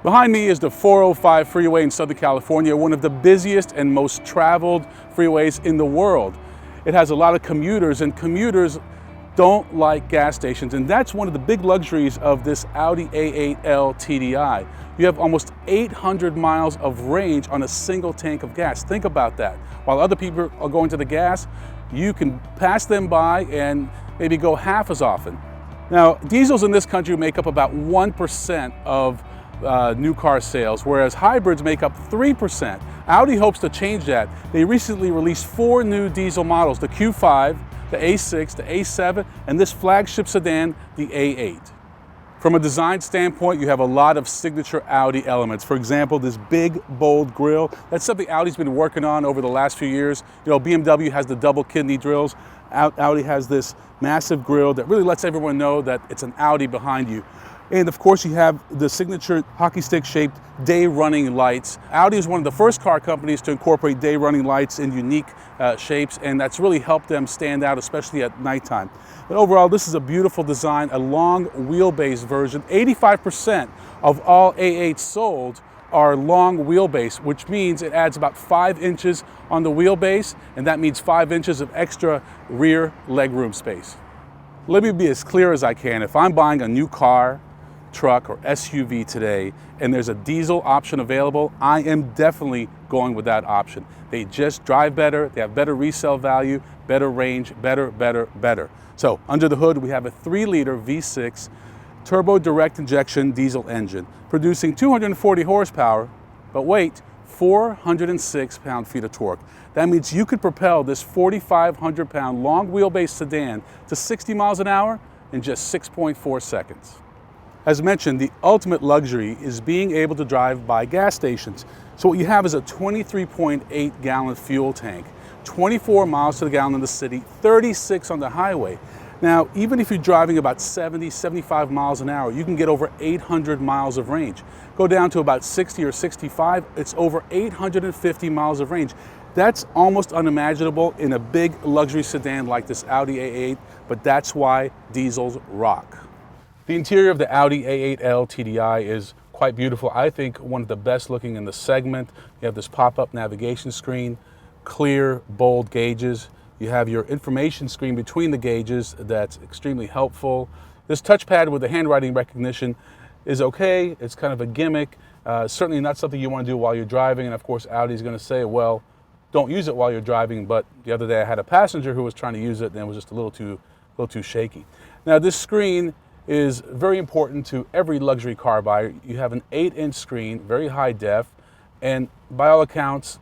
Behind me is the 405 freeway in Southern California, one of the busiest and most traveled freeways in the world. It has a lot of commuters, and commuters don't like gas stations, and that's one of the big luxuries of this Audi A8-L TDI. You have almost 800 miles of range on a single tank of gas. Think about that. While other people are going to the gas, you can pass them by and maybe go half as often. Now, diesels in this country make up about 1% of new car sales, whereas hybrids make up 3%. Audi hopes to change that. They recently released 4 new diesel models, the Q5, the A6, the A7, and this flagship sedan, the A8. From a design standpoint, you have a lot of signature Audi elements. For example, this big, bold grille. That's something Audi's been working on over the last few years. You know, BMW has the double kidney drills. Audi has this massive grille that really lets everyone know that it's an Audi behind you. And of course, you have the signature hockey stick shaped day running lights. Audi is one of the first car companies to incorporate day running lights in unique shapes, and that's really helped them stand out, especially at nighttime. But overall, this is a beautiful design, a long wheelbase version. 85% of all A8s sold are long wheelbase, which means it adds about 5 inches on the wheelbase, and that means 5 inches of extra rear legroom space. Let me be as clear as I can. If I'm buying a new car, truck, or SUV today, and there's a diesel option available, I am definitely going with that option. They just drive better, they have better resale value, better range, better. So under the hood, we have a 3-liter V6 turbo direct injection diesel engine, producing 240 horsepower, but wait, 406 pound-feet of torque. That means you could propel this 4,500 pound long wheelbase sedan to 60 miles an hour in just 6.4 seconds. As mentioned, the ultimate luxury is being able to drive by gas stations. So what you have is a 23.8 gallon fuel tank, 24 miles to the gallon in the city, 36 on the highway. Now, even if you're driving about 70, 75 miles an hour, you can get over 800 miles of range. Go down to about 60 or 65, it's over 850 miles of range. That's almost unimaginable in a big luxury sedan like this Audi A8, but that's why diesels rock. The interior of the Audi A8-L TDI is quite beautiful. I think one of the best looking in the segment. You have this pop-up navigation screen, clear, bold gauges. You have your information screen between the gauges that's extremely helpful. This touchpad with the handwriting recognition is okay. It's kind of a gimmick. Certainly not something you want to do while you're driving. And of course, Audi is going to say, well, don't use it while you're driving. But the other day I had a passenger who was trying to use it and it was just a little too shaky. Now this screen is very important to every luxury car buyer. You have an 8-inch screen, very high def, and by all accounts,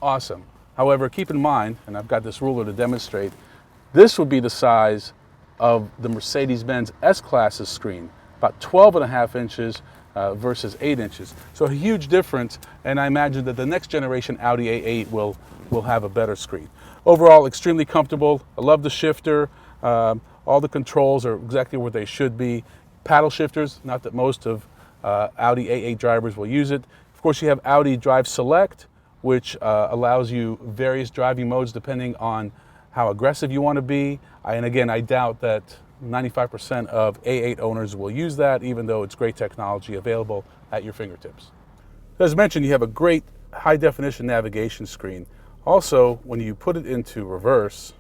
awesome. However, keep in mind, and I've got this ruler to demonstrate, this would be the size of the Mercedes-Benz S-Class's screen, about 12.5 inches versus 8 inches. So a huge difference, and I imagine that the next generation Audi A8 will have a better screen. Overall, extremely comfortable. I love the shifter. All the controls are exactly where they should be. Paddle shifters, not that most of Audi A8 drivers will use it. Of course, you have Audi Drive Select, which allows you various driving modes depending on how aggressive you want to be. And again, I doubt that 95% of A8 owners will use that, even though it's great technology available at your fingertips. As mentioned, you have a great high-definition navigation screen. Also, when you put it into reverse,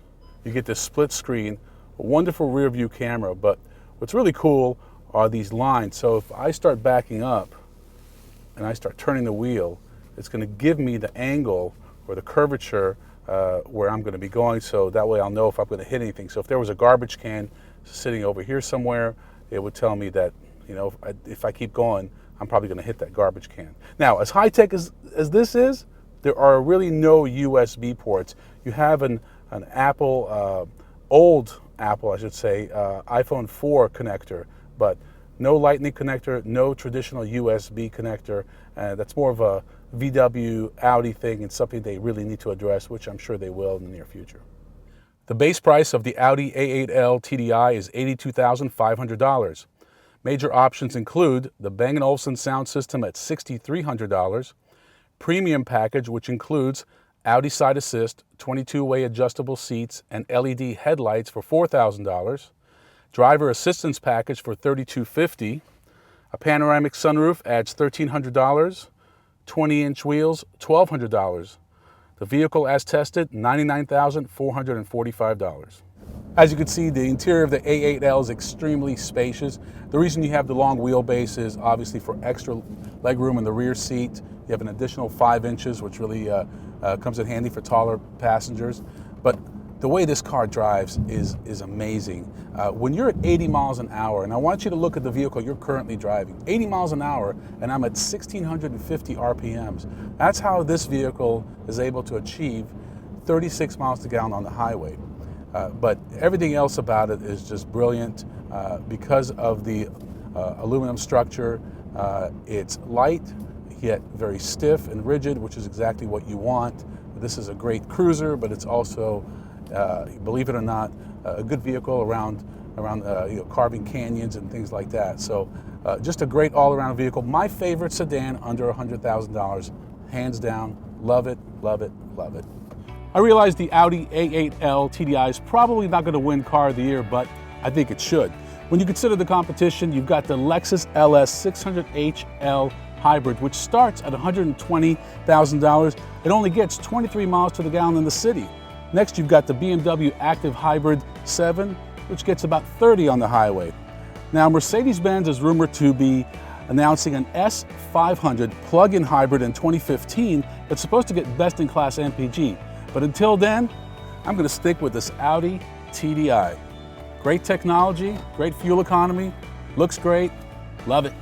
you get this split screen, a wonderful rear view camera, but what's really cool are these lines. So if I start backing up and I start turning the wheel, it's going to give me the angle or the curvature where I'm going to be going, so that way I'll know if I'm going to hit anything. So if there was a garbage can sitting over here somewhere, it would tell me that, you know, if I keep going, I'm probably going to hit that garbage can. Now, as high-tech as this is, there are really no USB ports. You have an Apple, old Apple, I should say, iPhone 4 connector, but no Lightning connector, no traditional USB connector. That's more of a VW Audi thing and something they really need to address, which I'm sure they will in the near future. The base price of the Audi A8-L TDI is $82,500. Major options include the Bang & Olufsen sound system at $6,300, premium package, which includes Audi side assist, 22-way adjustable seats, and LED headlights for $4,000, driver assistance package for $3,250, A panoramic sunroof adds $1,300. 20-inch wheels, $1,200. The vehicle as tested, $99,445. As you can see, the interior of the A8L is extremely spacious. The reason you have the long wheelbase is obviously for extra legroom in the rear seat. You have an additional 5 inches, which really comes in handy for taller passengers. But the way this car drives is amazing. When you're at 80 miles an hour, and I want you to look at the vehicle you're currently driving, 80 miles an hour, and I'm at 1,650 RPMs. That's how this vehicle is able to achieve 36 miles per gallon on the highway. But everything else about it is just brilliant because of the aluminum structure. It's light, yet very stiff and rigid, which is exactly what you want. This is a great cruiser, but it's also, believe it or not, a good vehicle around carving canyons and things like that. So just a great all-around vehicle. My favorite sedan under $100,000, hands down. Love it, love it, love it. I realize the Audi A8-L TDI is probably not going to win Car of the Year, but I think it should. When you consider the competition, you've got the Lexus LS 600HL Hybrid, which starts at $120,000. It only gets 23 miles to the gallon in the city. Next, you've got the BMW Active Hybrid 7, which gets about 30 on the highway. Now, Mercedes-Benz is rumored to be announcing an S500 plug-in hybrid in 2015 that's supposed to get best-in-class MPG. But until then, I'm going to stick with this Audi TDI. Great technology, great fuel economy, looks great, love it.